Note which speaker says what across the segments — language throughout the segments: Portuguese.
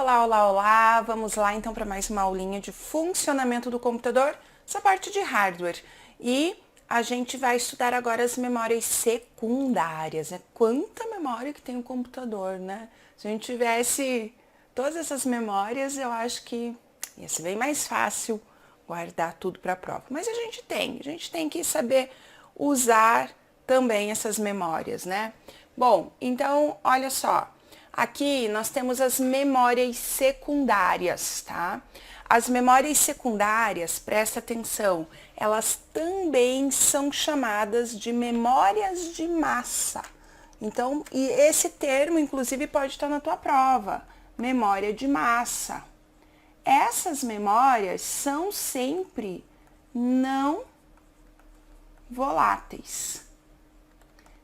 Speaker 1: Olá, olá, olá! Vamos lá então para mais uma aulinha de funcionamento do computador, essa parte de hardware. E a gente vai estudar agora as memórias secundárias, né? Quanta memória que tem o computador, né? Se a gente tivesse todas essas memórias, eu acho que ia ser bem mais fácil guardar tudo para a prova. Mas a gente tem que saber usar também essas memórias, né? Bom, então, olha só. Aqui nós temos as memórias secundárias, tá? As memórias secundárias, presta atenção, elas também são chamadas de memórias de massa. Então, e esse termo, inclusive, pode estar na tua prova, memória de massa. Essas memórias são sempre não voláteis.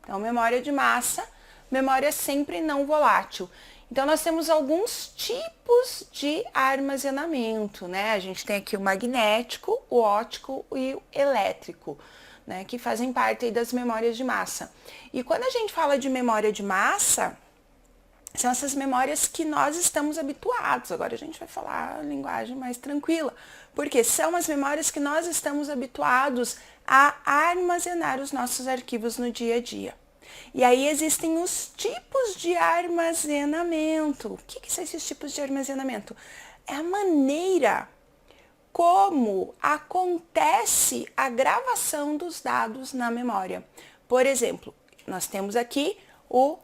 Speaker 1: Então, memória de massa, memória sempre não volátil. Então, nós temos alguns tipos de armazenamento, né? A gente tem aqui o magnético, o óptico e o elétrico, né? Que fazem parte aí das memórias de massa. E quando a gente fala de memória de massa, são essas memórias que nós estamos habituados. Agora a gente vai falar a linguagem mais tranquila, porque são as memórias que nós estamos habituados a armazenar os nossos arquivos no dia a dia. E aí existem os tipos de armazenamento. O que são esses tipos de armazenamento? É a maneira como acontece a gravação dos dados na memória. Por exemplo, nós temos aqui o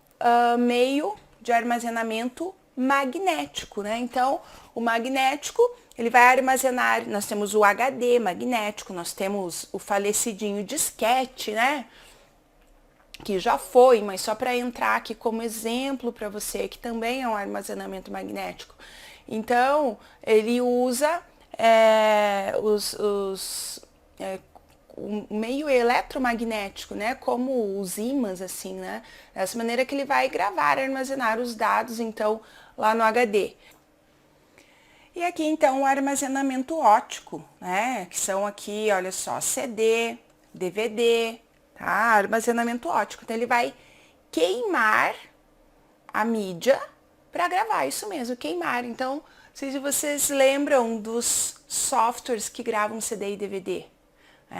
Speaker 1: meio de armazenamento magnético, né? Então, o magnético, ele vai armazenar, nós temos o HD magnético, nós temos o falecidinho disquete, né? Que já foi, mas só para entrar aqui como exemplo para você, que também é um armazenamento magnético. Então, ele usa o meio eletromagnético, né, como os ímãs, assim, né, dessa maneira que ele vai gravar, armazenar os dados, então, lá no HD. E aqui, então, o armazenamento óptico, né, que são aqui, olha só, CD, DVD, tá, armazenamento óptico. Então, ele vai queimar a mídia para gravar, isso mesmo, queimar. Então, não sei se vocês lembram dos softwares que gravam CD e DVD.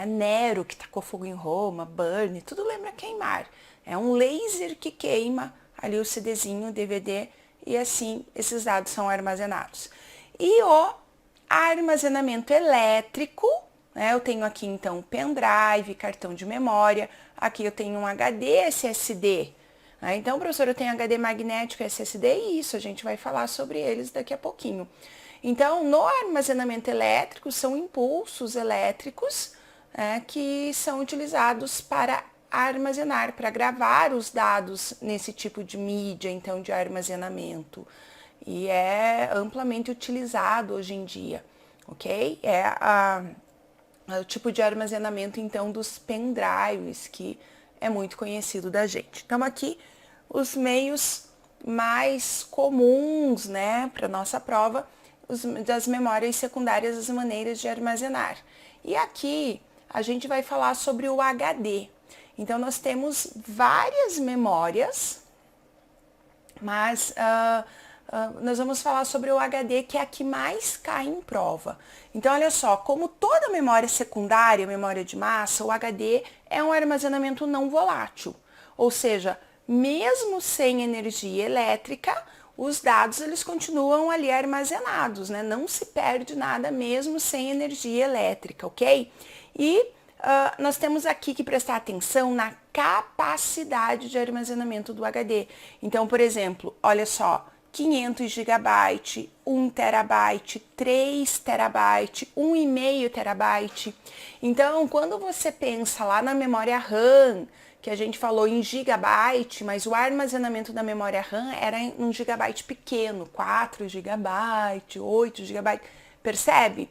Speaker 1: Nero, que tacou fogo em Roma, Burn, tudo lembra queimar. É um laser que queima ali o CDzinho, o DVD, e assim esses dados são armazenados. E o armazenamento elétrico, né? Eu tenho aqui então pendrive, cartão de memória, aqui eu tenho um HD SSD. Então, professor, eu tenho HD magnético SSD e isso, a gente vai falar sobre eles daqui a pouquinho. Então, no armazenamento elétrico, são impulsos elétricos que são utilizados para armazenar, para gravar os dados nesse tipo de mídia, então, de armazenamento. E é amplamente utilizado hoje em dia, ok? É o tipo de armazenamento, então, dos pendrives, que é muito conhecido da gente. Então, aqui, os meios mais comuns, né, para nossa prova, das memórias secundárias, as maneiras de armazenar. E aqui, a gente vai falar sobre o HD. Então, nós temos várias memórias, mas nós vamos falar sobre o HD, que é a que mais cai em prova. Então, olha só, como toda memória secundária, memória de massa, o HD é um armazenamento não volátil. Ou seja, mesmo sem energia elétrica, os dados eles continuam ali armazenados, né? Não se perde nada mesmo sem energia elétrica, ok? E nós temos aqui que prestar atenção na capacidade de armazenamento do HD. Então, por exemplo, olha só, 500 GB, 1 TB, 3 TB, 1,5 TB. Então, quando você pensa lá na memória RAM, que a gente falou em gigabyte, mas o armazenamento da memória RAM era em um gigabyte pequeno, 4 GB, 8 GB, percebe?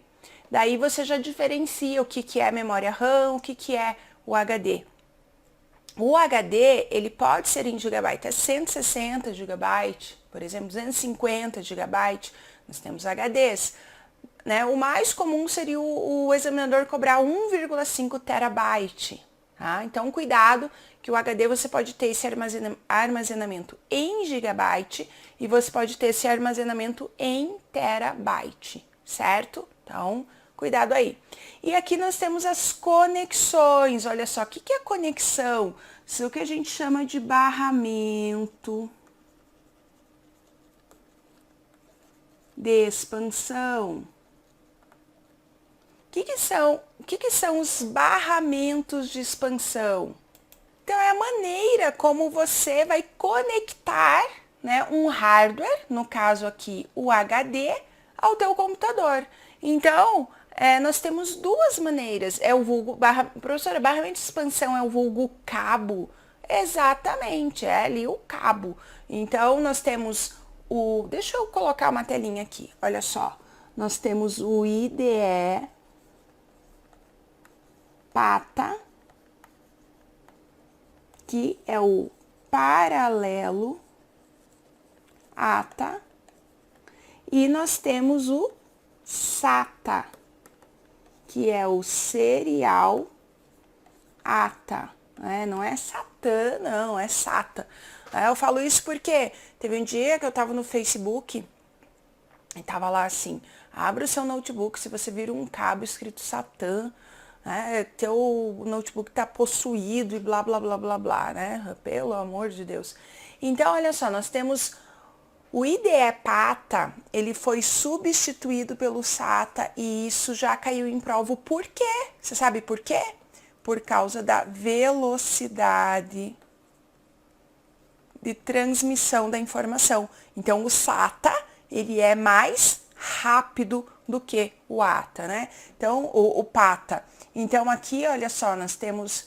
Speaker 1: Daí você já diferencia o que é memória RAM, o que é o HD. O HD, ele pode ser em gigabyte, é 160 GB, por exemplo, 250 GB, nós temos HDs. Né? O mais comum seria o examinador cobrar 1,5 terabyte. Tá? Então, cuidado que o HD você pode ter esse armazenamento em gigabyte e você pode ter esse armazenamento em terabyte, certo? Então, cuidado aí. E aqui nós temos as conexões. Olha só, o que é conexão? Isso é o que a gente chama de barramento de expansão. O que são os barramentos de expansão? Então, é a maneira como você vai conectar, né, um hardware, no caso aqui o HD, ao teu computador. Então, nós temos duas maneiras. É o vulgo, professora, barramento de expansão é o vulgo cabo? Exatamente, é ali o cabo. Então, nós temos deixa eu colocar uma telinha aqui, olha só. Nós temos o IDE PATA, que é o paralelo ATA, e nós temos o SATA, que é o serial ATA, né? Não é SATAN, não, é SATA. Eu falo isso porque teve um dia que eu tava no Facebook e tava lá assim, abra o seu notebook, se você vir um cabo escrito SATAN, né, teu notebook tá possuído e blá, blá, blá, blá, blá, né, pelo amor de Deus. Então, olha só, nós temos o IDE PATA, ele foi substituído pelo SATA e isso já caiu em prova. Por quê? Você sabe por quê? Por causa da velocidade de transmissão da informação. Então, o SATA, ele é mais rápido do que o ATA, né? Então, o PATA. Então, aqui, olha só, nós temos,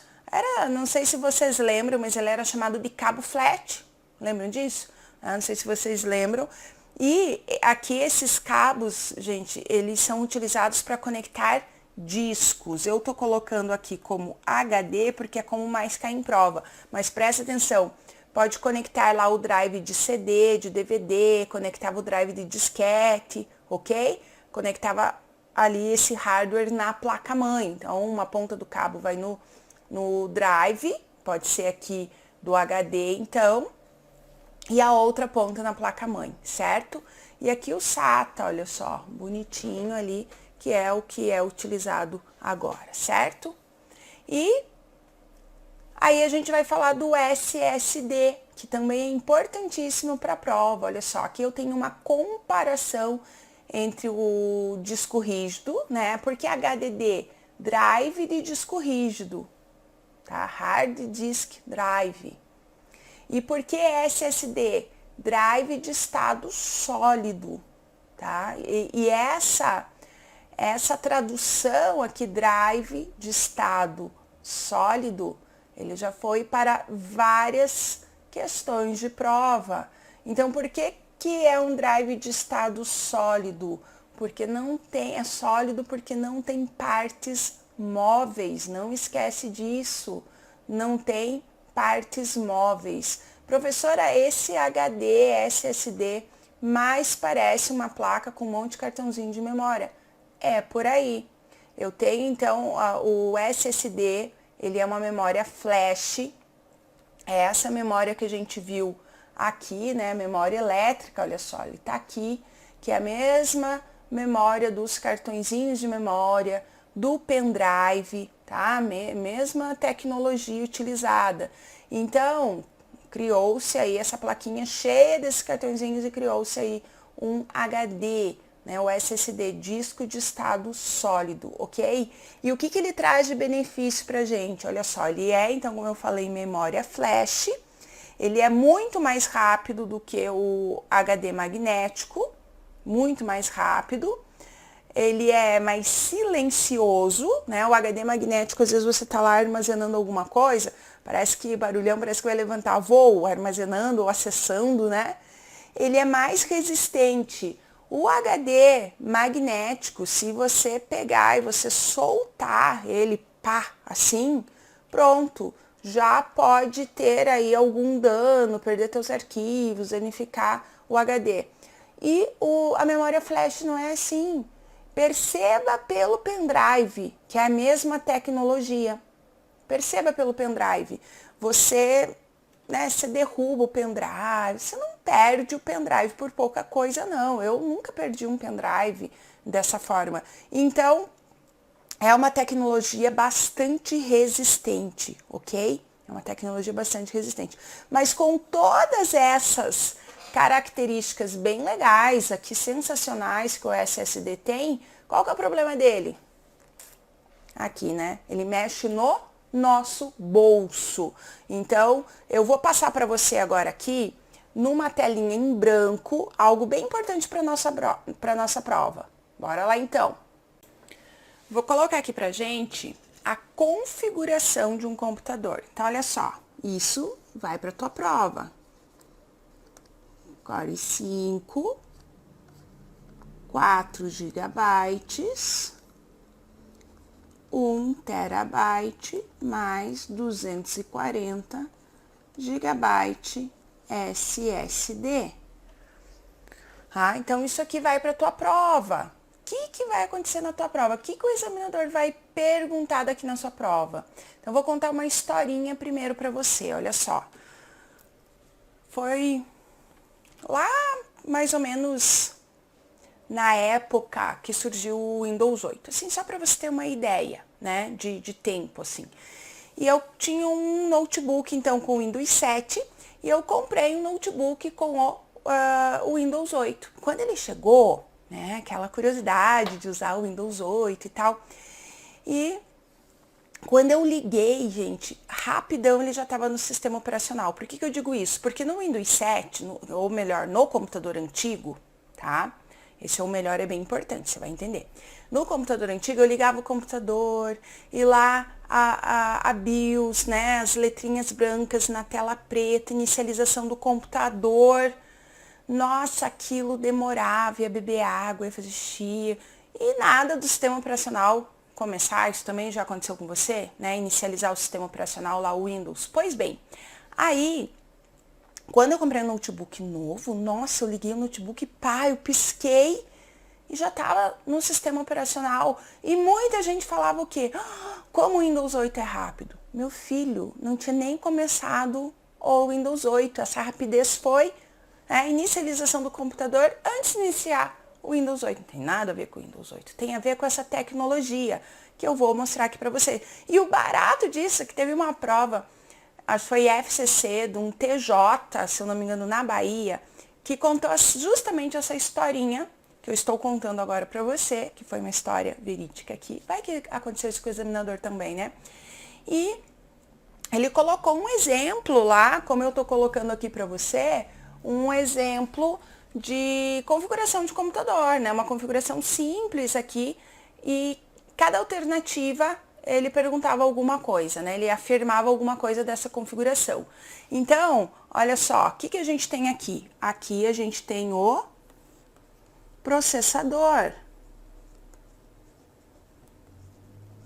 Speaker 1: não sei se vocês lembram, mas ele era chamado de cabo flat. Lembram disso? Não sei se vocês lembram. E aqui esses cabos, gente, eles são utilizados para conectar discos. Eu tô colocando aqui como HD porque é como mais cai em prova. Mas presta atenção, pode conectar lá o drive de CD, de DVD, conectava o drive de disquete, ok? Conectava ali esse hardware na placa-mãe. Então, uma ponta do cabo vai no drive, pode ser aqui do HD, então, e a outra ponta na placa-mãe, certo? E aqui o SATA, olha só, bonitinho ali, que é utilizado agora, certo? E aí a gente vai falar do SSD, que também é importantíssimo para a prova. Olha só, aqui eu tenho uma comparação entre o disco rígido, né? Porque HDD, drive de disco rígido, tá? Hard Disk Drive. E por que SSD? Drive de estado sólido, tá? E essa tradução aqui, drive de estado sólido, ele já foi para várias questões de prova. Então, por que é um drive de estado sólido? Porque não tem, é sólido porque não tem partes móveis, não esquece disso, não tem partes móveis. Professora, esse HD, SSD, mais parece uma placa com um monte de cartãozinho de memória. É por aí. Eu tenho, então, o SSD, ele é uma memória flash, é essa memória que a gente viu aqui, né, memória elétrica, olha só, ele tá aqui, que é a mesma memória dos cartõezinhos de memória, do pendrive, tá? Mesma tecnologia utilizada. Então, criou-se aí essa plaquinha cheia desses cartõezinhos e criou-se aí um HD, né, o SSD, disco de estado sólido, ok? E o que ele traz de benefício pra gente? Olha só, ele é, então, como eu falei, memória flash, ele é muito mais rápido do que o HD magnético, muito mais rápido, ele é mais silencioso, né? O HD magnético, às vezes você tá lá armazenando alguma coisa, parece que barulhão, parece que vai levantar voo, armazenando ou acessando, né? Ele é mais resistente. O HD magnético, se você pegar e você soltar ele, pá, assim, pronto, já pode ter aí algum dano, perder teus arquivos, danificar o HD. E a memória flash não é assim. Perceba pelo pendrive, que é a mesma tecnologia. Perceba pelo pendrive. você, né, você derruba o pendrive, você não perde o pendrive por pouca coisa, não. Eu nunca perdi um pendrive dessa forma. Então, é uma tecnologia bastante resistente, ok? É uma tecnologia bastante resistente. Mas com todas essas características bem legais aqui, sensacionais que o SSD tem, qual que é o problema dele? Aqui, né? Ele mexe no nosso bolso. Então, eu vou passar para você agora aqui, numa telinha em branco, algo bem importante para nossa prova. Bora lá então. Vou colocar aqui pra gente a configuração de um computador. Então, olha só, isso vai para tua prova. Core 5, 4 gigabytes, 1 terabyte mais 240 gigabyte SSD. Ah, então isso aqui vai para tua prova. O que vai acontecer na tua prova? O que o examinador vai perguntar daqui na sua prova? Então, eu vou contar uma historinha primeiro para você, olha só. Foi lá, mais ou menos, na época que surgiu o Windows 8. Assim, só para você ter uma ideia, né, de tempo, assim. E eu tinha um notebook, então, com o Windows 7, e eu comprei um notebook com o Windows 8. Quando ele chegou, né, aquela curiosidade de usar o Windows 8 e tal, e quando eu liguei, gente, rapidão ele já estava no sistema operacional. Por que eu digo isso? Porque no Windows 7, ou melhor, no computador antigo, tá? Esse é o melhor, é bem importante, você vai entender. No computador antigo, eu ligava o computador e lá a BIOS, né, as letrinhas brancas na tela preta, inicialização do computador. Nossa, aquilo demorava, ia beber água, ia fazer xixi, e nada do sistema operacional começar. Isso também já aconteceu com você, né? Inicializar o sistema operacional lá, o Windows. Pois bem, aí, quando eu comprei um notebook novo, nossa, eu liguei o notebook, pá, eu pisquei e já estava no sistema operacional. E muita gente falava o quê? Como o Windows 8 é rápido. Meu filho, não tinha nem começado o Windows 8. Essa rapidez foi a inicialização do computador antes de iniciar o Windows 8. Não tem nada a ver com o Windows 8. Tem a ver com essa tecnologia que eu vou mostrar aqui para você. E o barato disso é que teve uma prova, acho que foi FCC, de um TJ, se eu não me engano, na Bahia, que contou justamente essa historinha que eu estou contando agora para você, que foi uma história verídica aqui. Vai que aconteceu isso com o examinador também, né? E ele colocou um exemplo lá, como eu estou colocando aqui para você, um exemplo de configuração de computador, né? Uma configuração simples aqui, e cada alternativa ele perguntava alguma coisa, né? Ele afirmava alguma coisa dessa configuração. Então, olha só, o que a gente tem aqui? Aqui a gente tem o processador.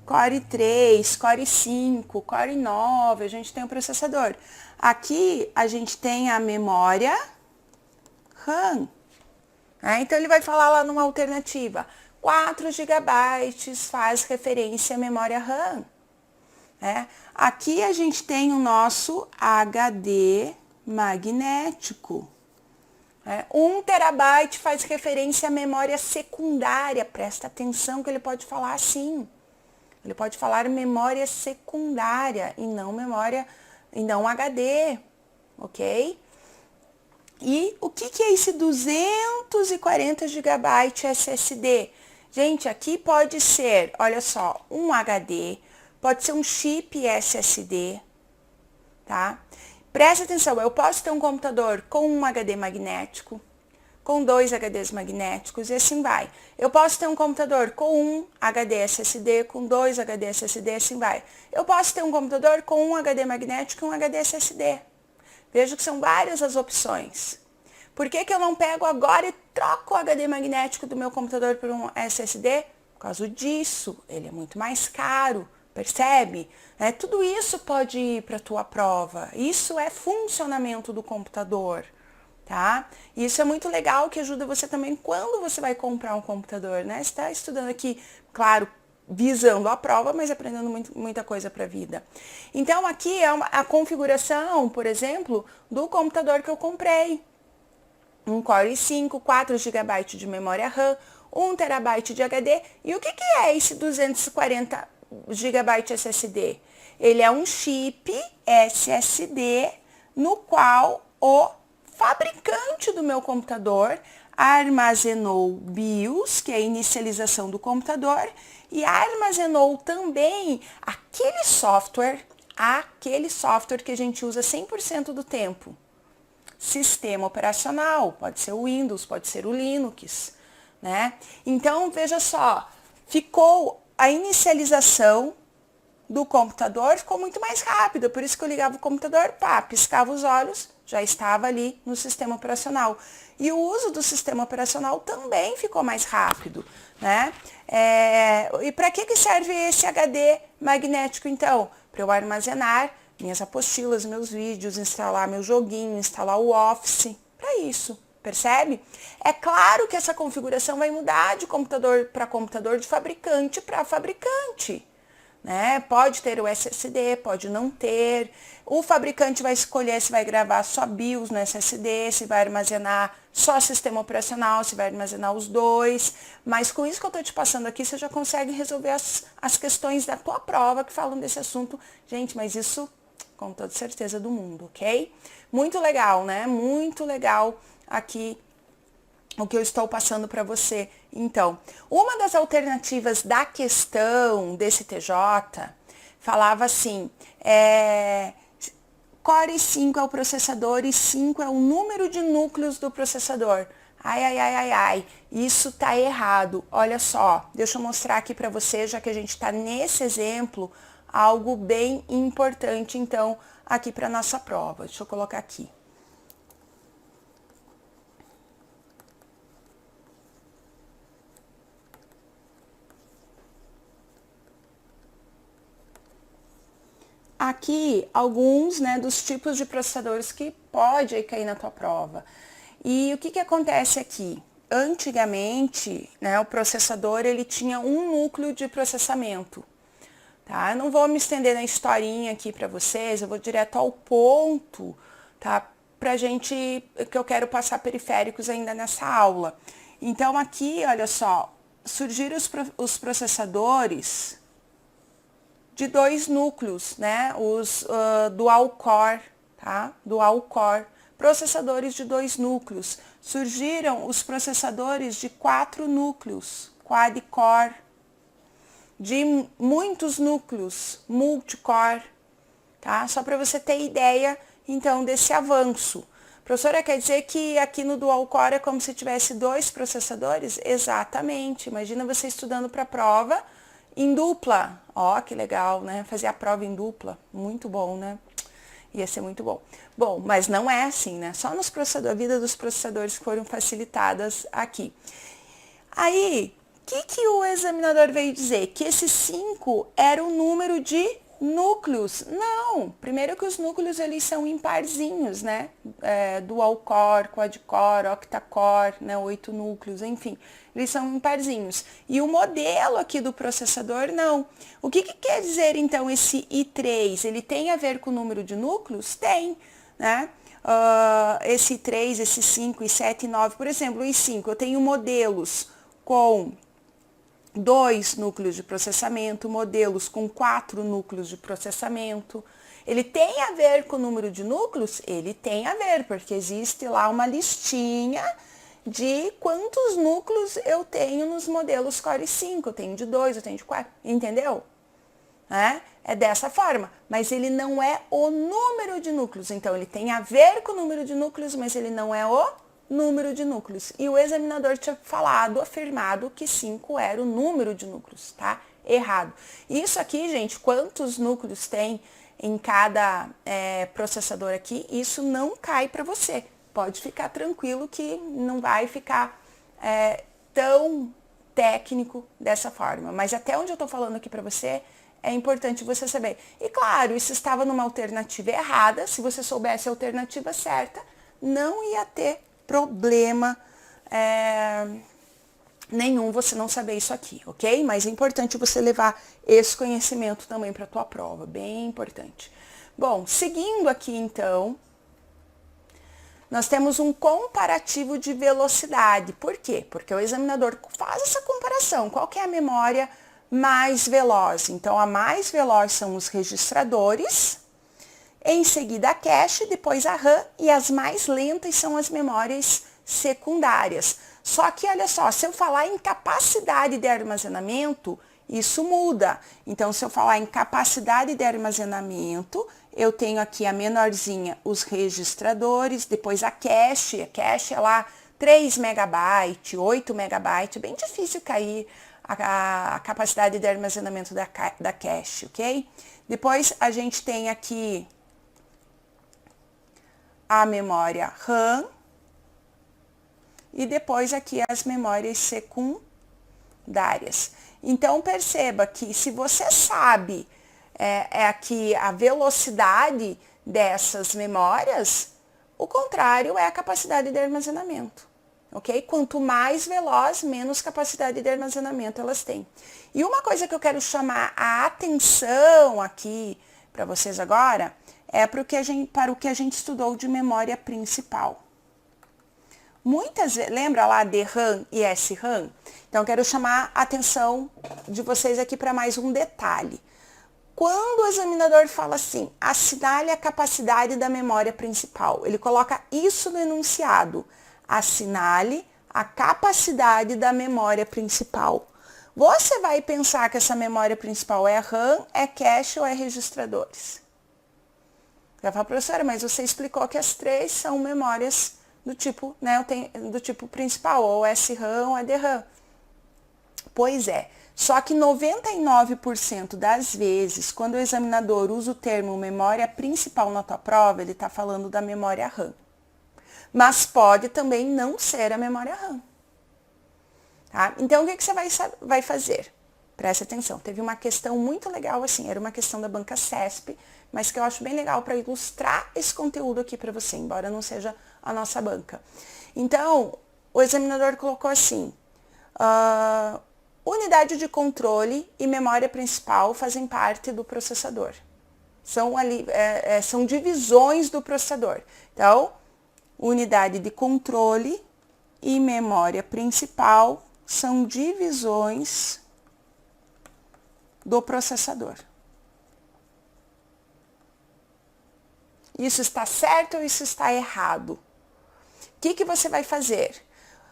Speaker 1: Core 3, Core 5, Core 9, a gente tem o processador. Aqui a gente tem a memória RAM. Então, ele vai falar lá numa alternativa, 4 GB faz referência à memória RAM. Aqui a gente tem o nosso HD magnético. 1 terabyte faz referência à memória secundária. Presta atenção que ele pode falar assim. Ele pode falar memória secundária e não HD, ok? E o que é esse 240 GB SSD? Gente, aqui pode ser, olha só, um HD, pode ser um chip SSD, tá? Presta atenção, eu posso ter um computador com um HD magnético, com 2 HDs magnéticos e assim vai. Eu posso ter um computador com um HD SSD, com 2 HD SSD, assim vai. Eu posso ter um computador com um HD magnético e um HD SSD. Veja que são várias as opções. Por que eu não pego agora e troco o HD magnético do meu computador por um SSD? Por causa disso, ele é muito mais caro, percebe? Tudo isso pode ir para a tua prova. Isso é funcionamento do computador, tá? E isso é muito legal, que ajuda você também quando você vai comprar um computador, né? Você está estudando aqui, claro, visando a prova, mas aprendendo muita coisa para a vida. Então, aqui é a configuração, por exemplo, do computador que eu comprei. Um Core i5, 4 GB de memória RAM, 1 TB de HD. E o que é esse 240 GB SSD? Ele é um chip SSD no qual o fabricante do meu computador armazenou BIOS, que é a inicialização do computador, e armazenou também aquele software que a gente usa 100% do tempo. Sistema operacional, pode ser o Windows, pode ser o Linux, né? Então, veja só, ficou a inicialização do computador, ficou muito mais rápida, por isso que eu ligava o computador, pá, piscava os olhos, já estava ali no sistema operacional. E o uso do sistema operacional também ficou mais rápido, né? E para que serve esse HD magnético, então? Para eu armazenar minhas apostilas, meus vídeos, instalar meu joguinho, instalar o Office, para isso, percebe? É claro que essa configuração vai mudar de computador para computador, de fabricante para fabricante. Né? Pode ter o SSD, pode não ter. O fabricante vai escolher se vai gravar só BIOS no SSD, se vai armazenar só sistema operacional, se vai armazenar os dois. Mas com isso que eu estou te passando aqui, você já consegue resolver as questões da tua prova que falam desse assunto. Gente, mas isso com toda certeza do mundo, ok? Muito legal, né? Muito legal aqui o que eu estou passando para você. Então, uma das alternativas da questão desse TJ falava assim, Core i5 é o processador e 5 é o número de núcleos do processador. Ai, isso tá errado. Olha só, deixa eu mostrar aqui para você, já que a gente está nesse exemplo, algo bem importante, então, aqui para nossa prova. Deixa eu colocar aqui. Aqui, alguns, né, dos tipos de processadores que pode aí cair na tua prova. E o que acontece aqui? Antigamente, né, o processador, ele tinha um núcleo de processamento. Tá? Eu não vou me estender na historinha aqui para vocês, eu vou direto ao ponto, tá? Pra gente, que eu quero passar periféricos ainda nessa aula. Então, aqui, olha só, surgiram os processadores de 2 núcleos, né? Os dual core, tá? Dual core. Processadores de 2 núcleos. Surgiram os processadores de 4 núcleos, quad core. De muitos núcleos, multicore, tá? Só para você ter ideia, então, desse avanço. Professora, quer dizer que aqui no dual core é como se tivesse 2 processadores? Exatamente. Imagina você estudando para a prova em dupla. Ó, que legal, né? Fazer a prova em dupla. Muito bom, né? Ia ser muito bom. Bom, mas não é assim, né? Só nos processadores, a vida dos processadores foram facilitadas aqui. Aí, o que o examinador veio dizer? Que esse 5 era o número de núcleos. Não, primeiro que os núcleos eles são imparzinhos, né? Dual core, quad core, octa-core, né? 8 núcleos, enfim, eles são imparzinhos. E o modelo aqui do processador, não. O que quer dizer, então, esse i3? Ele tem a ver com o número de núcleos? Tem, né? Esse 3, esse 5, i7 e 9, por exemplo, o i5, eu tenho modelos com 2 núcleos de processamento, modelos com 4 núcleos de processamento. Ele tem a ver com o número de núcleos? Ele tem a ver, porque existe lá uma listinha de quantos núcleos eu tenho nos modelos Core i5. Eu tenho de 2, eu tenho de 4, entendeu? É dessa forma, mas ele não é o número de núcleos. Então, ele tem a ver com o número de núcleos, mas ele não é o número de núcleos. E o examinador tinha afirmado que 5 era o número de núcleos, tá? Errado. Isso aqui, gente, quantos núcleos tem em cada processador aqui, isso não cai para você. Pode ficar tranquilo que não vai ficar tão técnico dessa forma. Mas até onde eu estou falando aqui para você, é importante você saber. E claro, isso estava numa alternativa errada. Se você soubesse a alternativa certa, não ia ter problema nenhum você não saber isso aqui, ok? Mas é importante você levar esse conhecimento também para a tua prova, bem importante. Bom, seguindo aqui então, nós temos um comparativo de velocidade. Por quê? Porque o examinador faz essa comparação. Qual que é a memória mais veloz? Então, a mais veloz são os registradores, em seguida a cache, depois a RAM, e as mais lentas são as memórias secundárias. Só que, olha só, se eu falar em capacidade de armazenamento, isso muda. Então, se eu falar em capacidade de armazenamento, eu tenho aqui a menorzinha, os registradores, depois a cache é lá 3 MB, 8 MB, bem difícil cair a capacidade de armazenamento da cache, ok? Depois a gente tem aqui a memória RAM e depois aqui as memórias secundárias. Então, perceba que se você sabe aqui a velocidade dessas memórias, o contrário é a capacidade de armazenamento, ok? Quanto mais veloz, menos capacidade de armazenamento elas têm. E uma coisa que eu quero chamar a atenção aqui para vocês agora é para o que a gente estudou de memória principal. Lembra lá DRAM e SRAM? Então, eu quero chamar a atenção de vocês aqui para mais um detalhe. Quando o examinador fala assim, assinale a capacidade da memória principal, ele coloca isso no enunciado, assinale a capacidade da memória principal. Você vai pensar que essa memória principal é RAM, é cache ou é registradores? Vai falar, professora, mas você explicou que as três são memórias do tipo, né, do tipo principal, ou SRAM ou DRAM. Pois é, só que 99% das vezes, quando o examinador usa o termo memória principal na tua prova, ele está falando da memória RAM. Mas pode também não ser a memória RAM. Tá? Então, o que você vai fazer? Preste atenção, teve uma questão muito legal assim, era uma questão da banca CESP, mas que eu acho bem legal para ilustrar esse conteúdo aqui para você, embora não seja a nossa banca. Então, o examinador colocou assim, unidade de controle e memória principal fazem parte do processador. São divisões do processador. Então, unidade de controle e memória principal são divisões do processador. Isso está certo ou isso está errado? O que você vai fazer?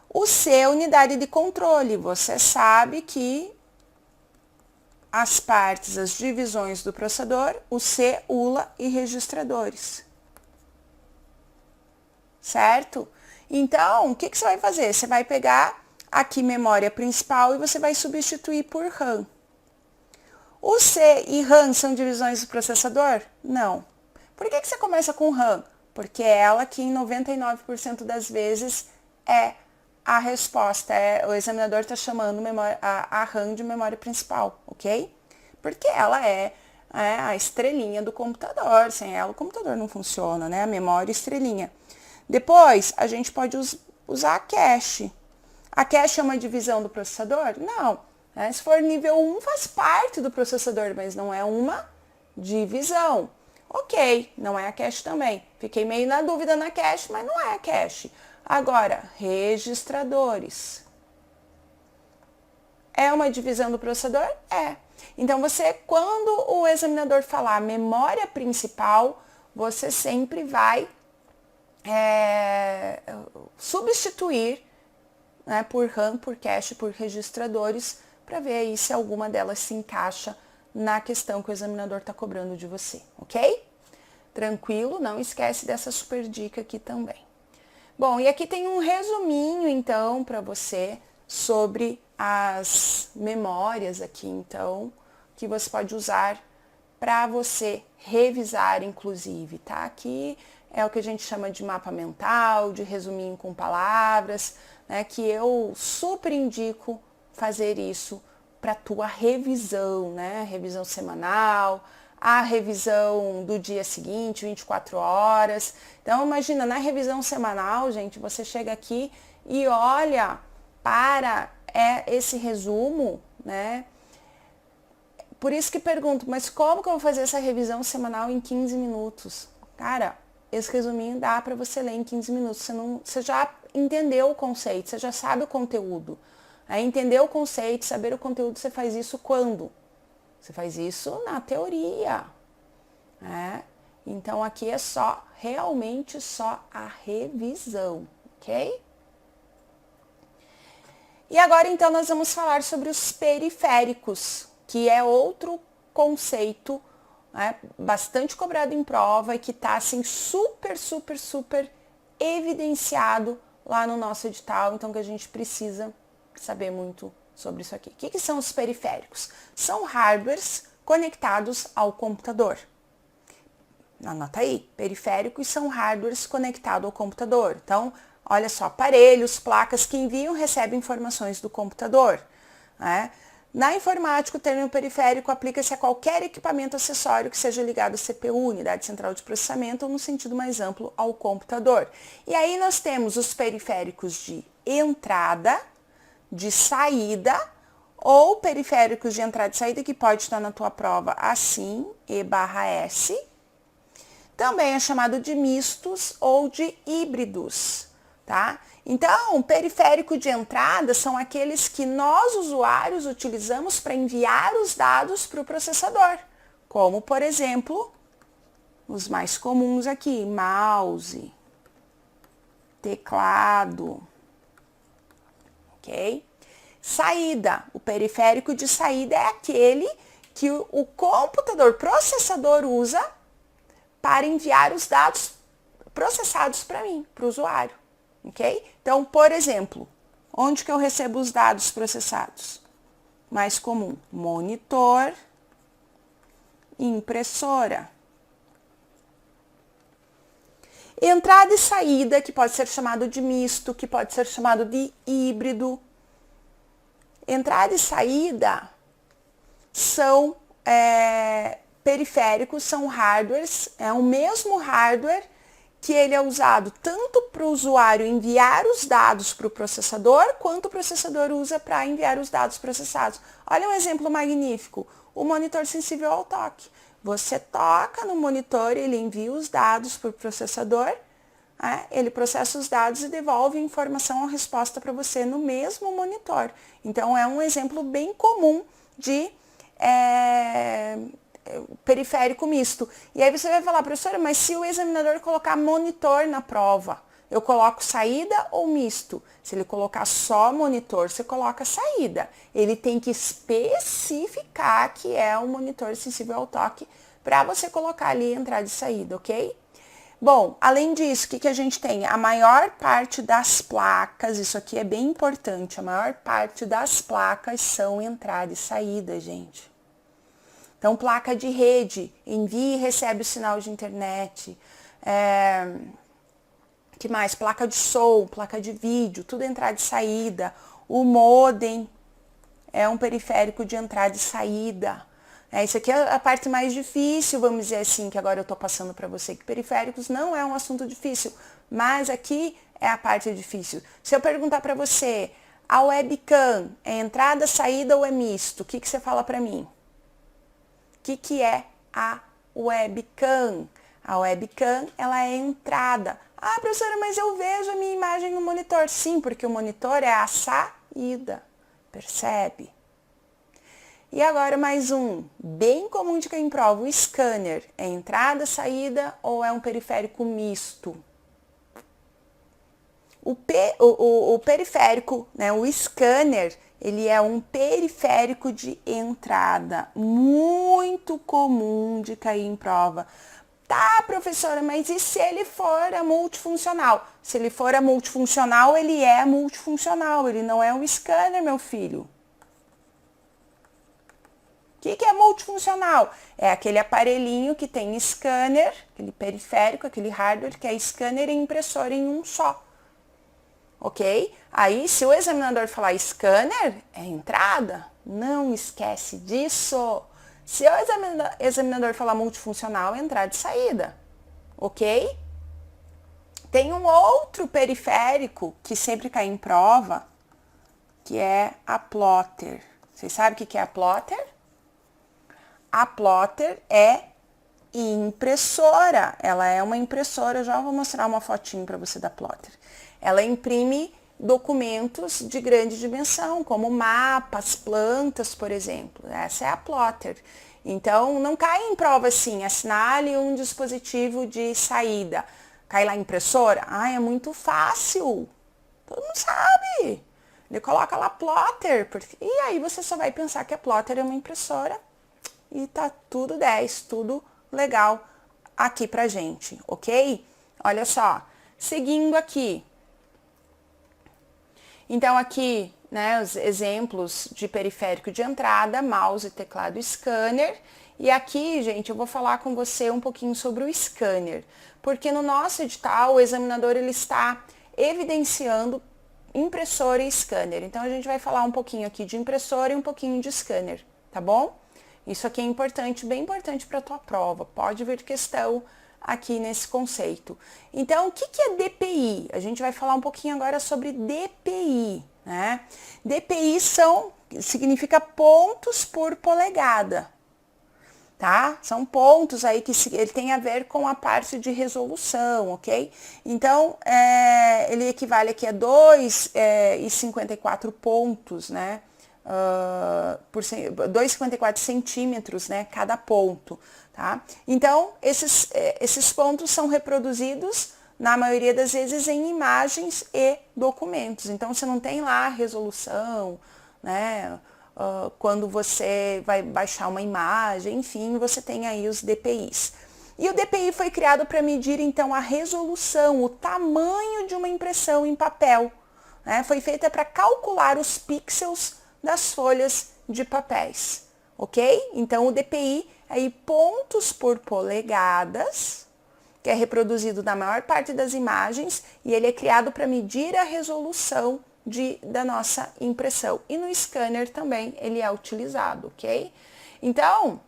Speaker 1: O C é unidade de controle. Você sabe que as partes, as divisões do processador, o C, ULA e registradores. Certo? Então, o que você vai fazer? Você vai pegar aqui memória principal e você vai substituir por RAM. O C e RAM são divisões do processador? Não. Por que você começa com RAM? Porque é ela que em 99% das vezes é a resposta, o examinador está chamando a RAM de memória principal, ok? Porque ela é a estrelinha do computador, sem ela o computador não funciona, né? A memória estrelinha. Depois, a gente pode usar a cache. A cache é uma divisão do processador? Não. Né? Se for nível 1, faz parte do processador, mas não é uma divisão. Ok, não é a cache também. Fiquei meio na dúvida na cache, mas não é a cache. Agora, registradores. É uma divisão do processador? É. Então, quando o examinador falar memória principal, você sempre vai substituir, né, por RAM, por cache, por registradores, para ver aí se alguma delas se encaixa na questão que o examinador está cobrando de você, ok? Tranquilo, não esquece dessa super dica aqui também. Bom, e aqui tem um resuminho, então, para você sobre as memórias aqui, então, que você pode usar para você revisar, inclusive, tá? Aqui é o que a gente chama de mapa mental, de resuminho com palavras, né? Que eu super indico fazer isso para tua revisão, né? Revisão semanal, a revisão do dia seguinte, 24 horas. Então, imagina, na revisão semanal, gente, você chega aqui e olha para esse resumo, né? Por isso que pergunto, mas como que eu vou fazer essa revisão semanal em 15 minutos? Cara, esse resuminho dá para você ler em 15 minutos. Você já entendeu o conceito, você já sabe o conteúdo. Entender o conceito, saber o conteúdo, você faz isso quando? Você faz isso na teoria. Então, aqui é realmente só a revisão, ok? E agora, então, nós vamos falar sobre os periféricos, que é outro conceito bastante cobrado em prova e que está, assim, super, super, super evidenciado lá no nosso edital, então que a gente precisa saber muito sobre isso aqui. O que são os periféricos? São hardwares conectados ao computador. Anota aí, periféricos são hardwares conectados ao computador. Então, olha só, aparelhos, placas que enviam e recebem informações do computador. Na informática, o termo periférico aplica-se a qualquer equipamento acessório que seja ligado à CPU, unidade central de processamento, ou no sentido mais amplo, ao computador. E aí nós temos os periféricos de entrada, de saída, ou periféricos de entrada e saída, que pode estar na tua prova assim, E/S. Também é chamado de mistos ou de híbridos, tá? Então, periférico de entrada são aqueles que nós, usuários, utilizamos para enviar os dados para o processador, como, por exemplo, os mais comuns aqui, mouse, teclado, ok? Saída, o periférico de saída é aquele que o computador processador usa para enviar os dados processados para mim, para o usuário, ok? Então, por exemplo, onde que eu recebo os dados processados? Mais comum, monitor, impressora. Entrada e saída, que pode ser chamado de misto, que pode ser chamado de híbrido. Entrada e saída são periféricos, são hardwares, é o mesmo hardware que ele é usado tanto para o usuário enviar os dados para o processador, quanto o processador usa para enviar os dados processados. Olha um exemplo magnífico, o monitor sensível ao toque. Você toca no monitor, ele envia os dados para o processador, ele processa os dados e devolve a informação ou resposta para você no mesmo monitor. Então, é um exemplo bem comum de periférico misto. E aí você vai falar, professora, mas se o examinador colocar monitor na prova, eu coloco saída ou misto? Se ele colocar só monitor, você coloca saída. Ele tem que especificar que é um monitor sensível ao toque para você colocar ali entrada e saída, ok? Bom, além disso, o que a gente tem? A maior parte das placas, isso aqui é bem importante, a maior parte das placas são entrada e saída, gente. Então, placa de rede, envia e recebe o sinal de internet. Que mais? Placa de som, placa de vídeo, tudo entrada e saída. O modem é um periférico de entrada e saída. Isso aqui é a parte mais difícil, vamos dizer assim, que agora eu estou passando para você, que periféricos não é um assunto difícil, mas aqui é a parte difícil. Se eu perguntar para você, a webcam é entrada, saída ou é misto? O que você fala para mim? O que é a webcam? A webcam, ela é entrada. Ah, professora, mas eu vejo a minha imagem no monitor. Sim, porque o monitor é a saída. Percebe? E agora mais um, bem comum de cair em prova, o scanner. É entrada, saída ou é um periférico misto? O periférico, né, o scanner, ele é um periférico de entrada, muito comum de cair em prova. Tá, professora, mas e se ele for a multifuncional? Se ele for a multifuncional, ele é multifuncional, ele não é um scanner, meu filho. O que é multifuncional? É aquele aparelhinho que tem scanner, aquele periférico, aquele hardware, que é scanner e impressora em um só. Ok? Aí, se o examinador falar scanner, é entrada, não esquece disso. Se o examinador falar multifuncional, é entrada e saída. Ok? Tem um outro periférico que sempre cai em prova, que é a plotter. Vocês sabem o que é a plotter? A plotter é impressora. Ela é uma impressora. Já vou mostrar uma fotinho para você da plotter. Ela imprime documentos de grande dimensão, como mapas, plantas, por exemplo. Essa é a plotter. Então, não cai em prova assim, assinale um dispositivo de saída. Cai lá impressora? Ah, é muito fácil. Todo mundo sabe. Ele coloca lá plotter. E aí você só vai pensar que a plotter é uma impressora. E tá tudo 10, tudo legal aqui pra gente, ok? Olha só, seguindo aqui. Então, aqui, né, os exemplos de periférico de entrada, mouse, teclado, scanner. E aqui, gente, eu vou falar com você um pouquinho sobre o scanner. Porque no nosso edital, o examinador, ele está evidenciando impressora e scanner. Então, a gente vai falar um pouquinho aqui de impressora e um pouquinho de scanner, tá bom? Isso aqui é importante, bem importante para a tua prova. Pode vir questão aqui nesse conceito. Então, o que é DPI? A gente vai falar um pouquinho agora sobre DPI, né? DPI significa pontos por polegada, tá? São pontos aí que ele tem a ver com a parte de resolução, ok? Então, ele equivale aqui a 2,54 pontos, né? 2,54 centímetros, né, cada ponto, tá? Então, esses pontos são reproduzidos, na maioria das vezes, em imagens e documentos. Então, você não tem lá a resolução, né, quando você vai baixar uma imagem, enfim, você tem aí os DPIs. E o DPI foi criado para medir, então, a resolução, o tamanho de uma impressão em papel, né? Foi feita para calcular os pixels das folhas de papéis, ok? Então, o DPI é aí pontos por polegadas, que é reproduzido na maior parte das imagens, e ele é criado para medir a resolução da nossa impressão. E no scanner também ele é utilizado, ok? Então,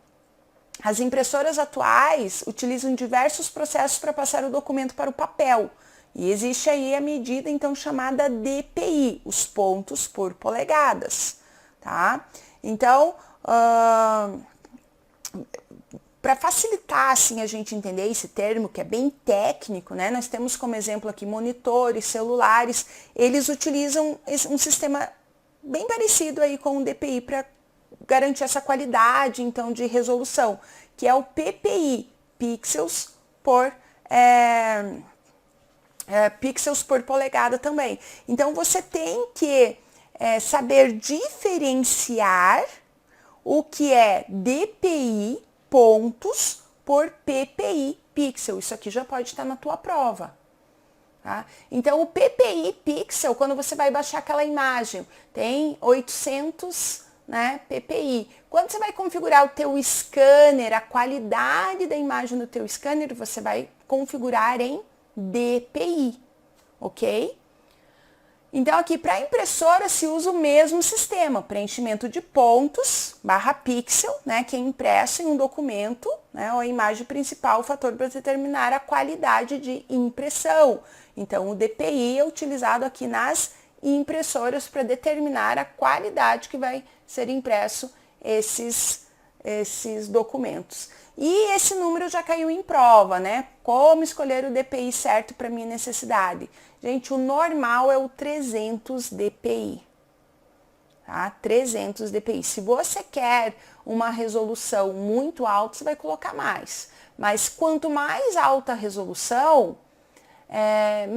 Speaker 1: as impressoras atuais utilizam diversos processos para passar o documento para o papel. E existe aí a medida, então, chamada DPI, os pontos por polegadas. Tá? Então, para facilitar assim a gente entender esse termo que é bem técnico, né? Nós temos como exemplo aqui monitores, celulares, eles utilizam um sistema bem parecido aí com o DPI para garantir essa qualidade então de resolução, que é o PPI, pixels por pixels por polegada também. Então você tem que saber diferenciar o que é DPI, pontos, por PPI, pixel. Isso aqui já pode estar na tua prova. Tá? Então, o PPI, pixel, quando você vai baixar aquela imagem, tem 800, né, PPI. Quando você vai configurar o teu scanner, a qualidade da imagem do teu scanner, você vai configurar em DPI, ok? Então, aqui para a impressora se usa o mesmo sistema, preenchimento de pontos, barra pixel, né, que é impresso em um documento, né, ou a imagem principal, o fator para determinar a qualidade de impressão. Então, o DPI é utilizado aqui nas impressoras para determinar a qualidade que vai ser impresso esses documentos. E esse número já caiu em prova, né? Como escolher o DPI certo para minha necessidade? Gente, o normal é o 300 DPI, tá? 300 DPI. Se você quer uma resolução muito alta, você vai colocar mais. Mas quanto mais alta a resolução,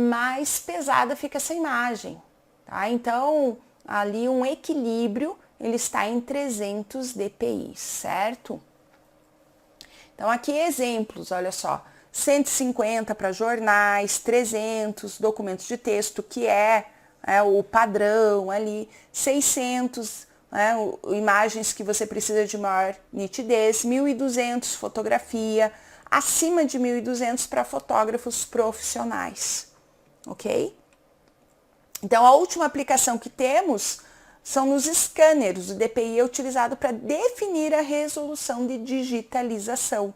Speaker 1: mais pesada fica essa imagem, tá? Então, ali um equilíbrio, ele está em 300 DPI, certo? Então, aqui exemplos, olha só, 150 para jornais, 300 documentos de texto, que é o padrão ali, 600 imagens que você precisa de maior nitidez, 1.200 fotografia, acima de 1.200 para fotógrafos profissionais, ok? Então, a última aplicação que temos são nos scanners. O DPI é utilizado para definir a resolução de digitalização.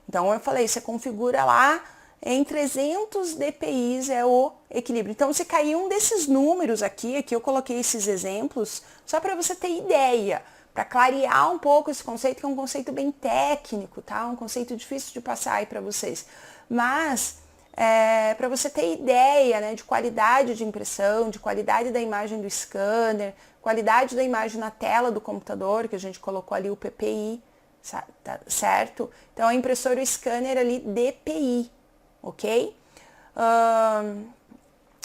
Speaker 1: Então, eu falei, você configura lá em 300 dpi é o equilíbrio. Então, se cair um desses números aqui eu coloquei esses exemplos, só para você ter ideia, para clarear um pouco esse conceito, que é um conceito bem técnico, tá? Um conceito difícil de passar aí para vocês. Mas, para você ter ideia, né, de qualidade de impressão, de qualidade da imagem do scanner, qualidade da imagem na tela do computador, que a gente colocou ali o PPI, certo? Então, a impressora e o scanner ali DPI, ok?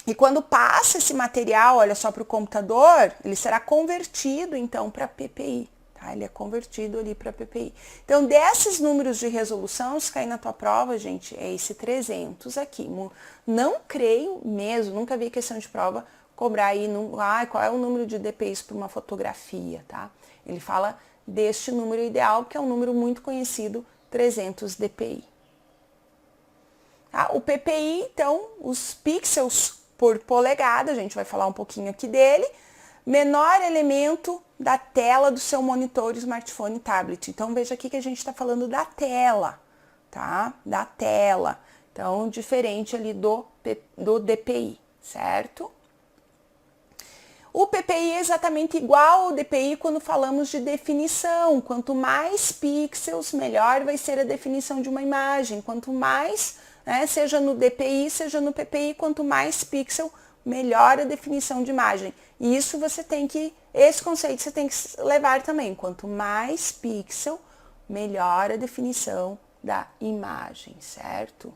Speaker 1: E quando passa esse material, olha só, para o computador, ele será convertido, então, para PPI, tá? Ele é convertido ali para PPI. Então, desses números de resolução, se cair na tua prova, gente, é esse 300 aqui. Não creio mesmo, nunca vi questão de prova cobrar aí, qual é o número de DPIs para uma fotografia, tá? Ele fala deste número ideal, que é um número muito conhecido, 300 dpi. Tá? O PPI, então, os pixels por polegada, a gente vai falar um pouquinho aqui dele, menor elemento da tela do seu monitor, smartphone, tablet. Então, veja aqui que a gente está falando da tela, tá? Da tela. Então, diferente ali do DPI, certo? O PPI é exatamente igual ao DPI quando falamos de definição. Quanto mais pixels, melhor vai ser a definição de uma imagem. Quanto mais, né, seja no DPI, seja no PPI, quanto mais pixel, melhor a definição de imagem. E isso esse conceito você tem que levar também. Quanto mais pixel, melhor a definição da imagem, certo?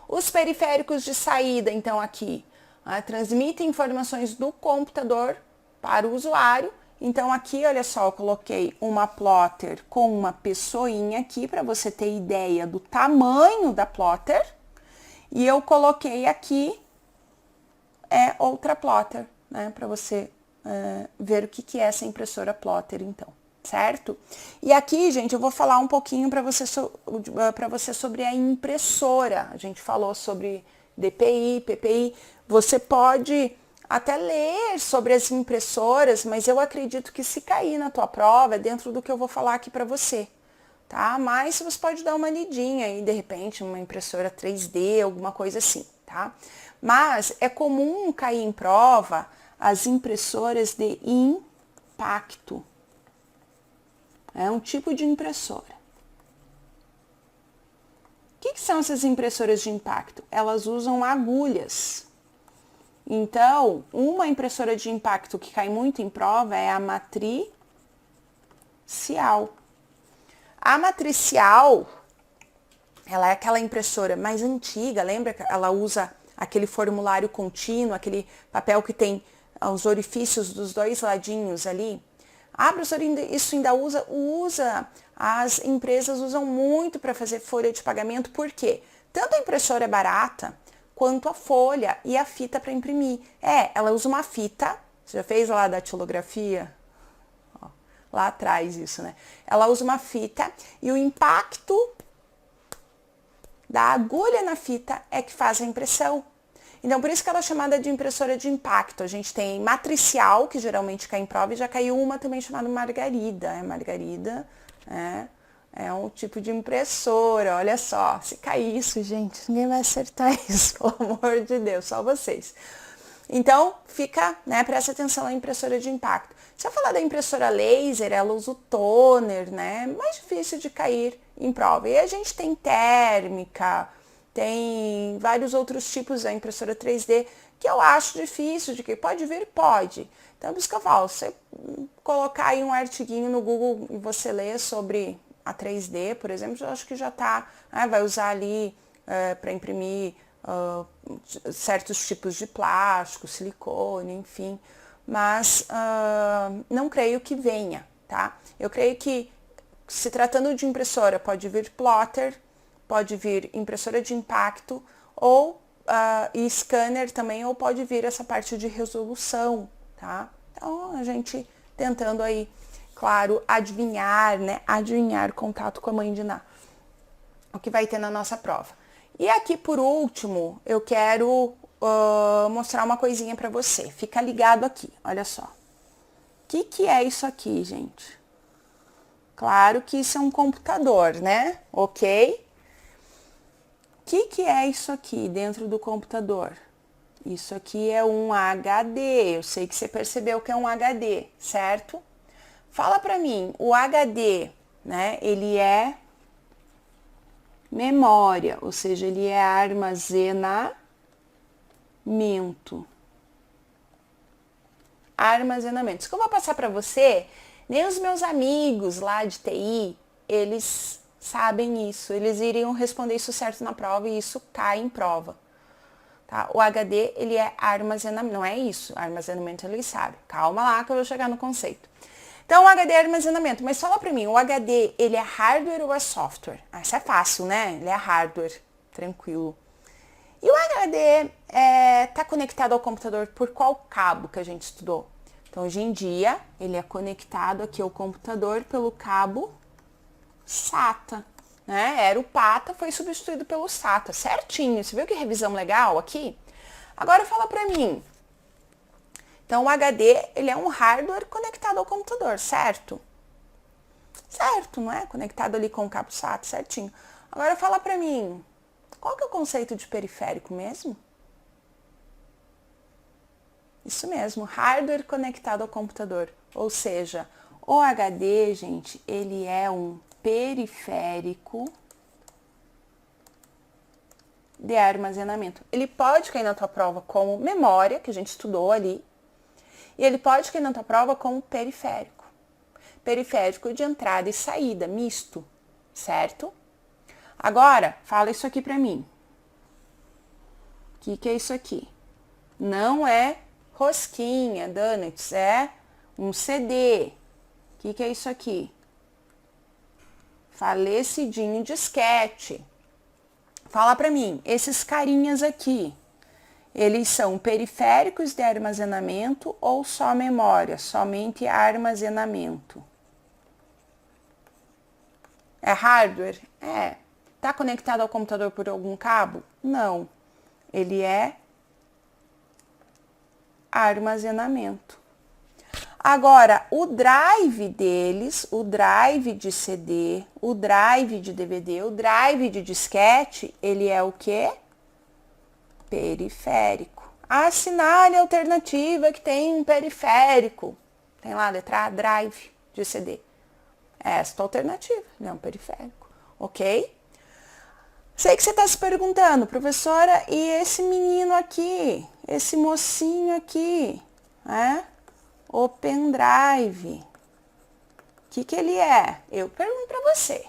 Speaker 1: Os periféricos de saída, então, aqui, transmitem informações do computador para o usuário. Então, aqui, olha só, eu coloquei uma plotter com uma pessoinha aqui, para você ter ideia do tamanho da plotter. E eu coloquei aqui outra plotter, né, para você ver o que é essa impressora plotter, então, certo? E aqui, gente, eu vou falar um pouquinho para você sobre a impressora. A gente falou sobre DPI, PPI. Você pode até ler sobre as impressoras, mas eu acredito que se cair na tua prova é dentro do que eu vou falar aqui para você, tá? Mas você pode dar uma lidinha aí, de repente, uma impressora 3D, alguma coisa assim, tá? Mas é comum cair em prova as impressoras de impacto. É um tipo de impressora. O que são essas impressoras de impacto? Elas usam agulhas. Então, uma impressora de impacto que cai muito em prova é a matricial. A matricial, ela é aquela impressora mais antiga, lembra que ela usa aquele formulário contínuo, aquele papel que tem os orifícios dos dois ladinhos ali? Ah, professor, isso ainda usa. As empresas usam muito para fazer folha de pagamento, por quê? Tanto a impressora é barata, quanto a folha e a fita para imprimir. Ela usa uma fita, você já fez lá da datilografia? Ó, lá atrás isso, né? Ela usa uma fita e o impacto da agulha na fita é que faz a impressão. Então, por isso que ela é chamada de impressora de impacto. A gente tem matricial, que geralmente cai em prova, e já caiu uma também chamada margarida. Margarida é um tipo de impressora, olha só. Se cair isso, gente, ninguém vai acertar isso, pelo amor de Deus, só vocês. Então, presta atenção na impressora de impacto. Se eu falar da impressora laser, ela usa o toner, né? Mais difícil de cair em prova. E a gente tem térmica, tem vários outros tipos da impressora 3D que eu acho difícil de que pode vir, pode. Então, por isso que eu falo, você colocar aí um artiguinho no Google e você ler sobre a 3D, por exemplo, eu acho que já tá, vai usar ali para imprimir certos tipos de plástico, silicone, enfim, mas não creio que venha, tá? Eu creio que, se tratando de impressora, pode vir plotter, pode vir impressora de impacto ou e scanner também, ou pode vir essa parte de resolução, tá? Então, a gente tentando aí, claro, adivinhar, né? Adivinhar, contato com a mãe de Ná, o que vai ter na nossa prova. E aqui, por último, eu quero mostrar uma coisinha para você. Fica ligado aqui, olha só. O que é isso aqui, gente? Claro que isso é um computador, né? Ok? que é isso aqui dentro do computador? Isso aqui é um HD. Eu sei que você percebeu que é um HD, certo? Fala para mim, o HD, né? Ele é memória, ou seja, ele é armazenamento. Armazenamento. Isso que eu vou passar para você, nem os meus amigos lá de TI, eles sabem isso. Eles iriam responder isso certo na prova e isso cai em prova. Tá? O HD, ele é armazenamento, não é isso. Armazenamento ele sabe. Calma lá que eu vou chegar no conceito. Então, o HD é armazenamento. Mas fala pra mim, o HD, ele é hardware ou é software? Ah, isso é fácil, né? Ele é hardware. Tranquilo. E o HD está conectado ao computador por qual cabo que a gente estudou? Então, hoje em dia, ele é conectado aqui ao computador pelo cabo SATA. Né? Era o PATA, foi substituído pelo SATA. Certinho. Você viu que revisão legal aqui? Agora fala pra mim. Então, o HD, ele é um hardware conectado ao computador, certo? Certo, não é? Conectado ali com o cabo SATA, certinho. Agora fala pra mim, qual que é o conceito de periférico mesmo? Isso mesmo, hardware conectado ao computador. Ou seja, o HD, gente, ele é um periférico de armazenamento. Ele pode cair na tua prova como memória, que a gente estudou ali, e ele pode cair na tua prova como periférico. Periférico de entrada e saída, misto, certo? Agora, fala isso aqui pra mim. O que é isso aqui? Não é rosquinha, donuts, é um CD. O que é isso aqui? Falecidinho disquete. Fala pra mim, esses carinhas aqui, eles são periféricos de armazenamento ou só memória, somente armazenamento? É hardware? É. Tá conectado ao computador por algum cabo? Não. Ele é armazenamento. Agora, o drive deles, o drive de CD, o drive de DVD, o drive de disquete, ele é o quê? Periférico. Assinale a alternativa que tem um periférico. Tem lá a letra A, drive de CD. Esta alternativa, ele é um periférico, ok? Sei que você está se perguntando, professora, e esse menino aqui, esse mocinho aqui, né? O pendrive, o que ele é? Eu pergunto para você.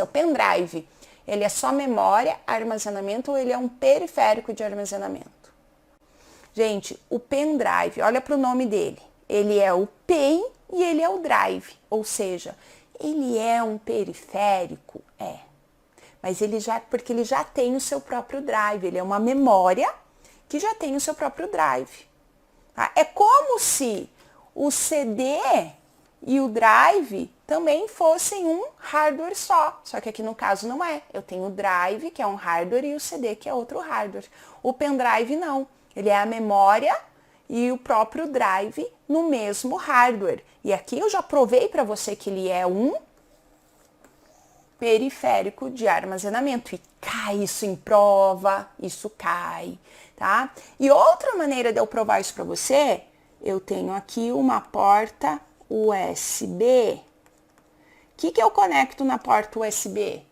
Speaker 1: O pendrive, ele é só memória, armazenamento ou ele é um periférico de armazenamento? Gente, o pendrive, olha para o nome dele. Ele é o pen e ele é o drive, ou seja, ele é um periférico? É. Mas porque ele já tem o seu próprio drive, ele é uma memória que já tem o seu próprio drive. Tá? É como se o CD e o drive também fossem um hardware só que aqui no caso não é. Eu tenho o drive, que é um hardware, e o CD, que é outro hardware. O pendrive não, ele é a memória e o próprio drive no mesmo hardware. E aqui eu já provei para você que ele é um periférico de armazenamento. E cai isso em prova, isso cai, tá? E outra maneira de eu provar isso para você, eu tenho aqui uma porta USB. O que eu conecto na porta USB?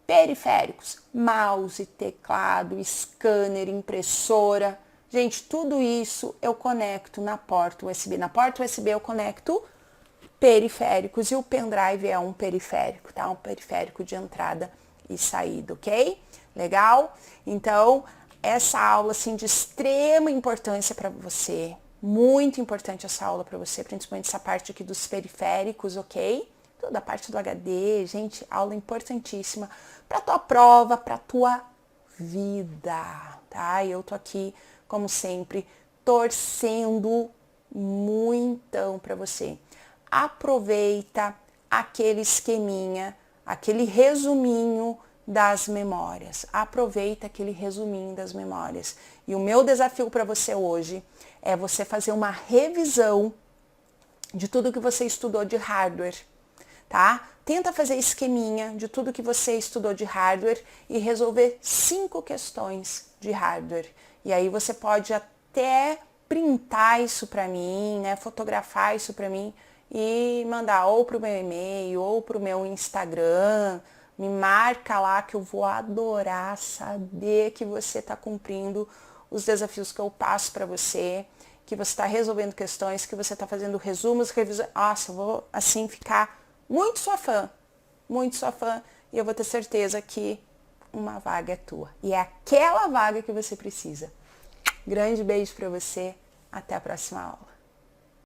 Speaker 1: Periféricos, mouse, teclado, scanner, impressora. Gente, tudo isso eu conecto na porta USB. Na porta USB eu conecto periféricos e o pendrive é um periférico, tá? Um periférico de entrada e saída, ok? Legal? Então, essa aula, assim, de extrema importância para você, muito importante essa aula para você, principalmente essa parte aqui dos periféricos, ok? Toda a parte do HD, gente, aula importantíssima para tua prova, para tua vida, tá? E eu tô aqui, como sempre, torcendo muitão para você. Aproveita aquele esqueminha, aquele resuminho das memórias. Aproveita aquele resuminho das memórias. E o meu desafio para você hoje é você fazer uma revisão de tudo que você estudou de hardware. tá? Tenta fazer esqueminha de tudo que você estudou de hardware e resolver 5 questões de hardware. E aí você pode até printar isso para mim, né? Fotografar isso para mim e mandar ou pro meu e-mail ou pro meu Instagram. Me marca lá que eu vou adorar saber que você está cumprindo os desafios que eu passo para você, que você está resolvendo questões, que você está fazendo resumos, revisões. Nossa, eu vou assim ficar muito sua fã, e eu vou ter certeza que uma vaga é tua. E é aquela vaga que você precisa. Grande beijo para você, até a próxima aula.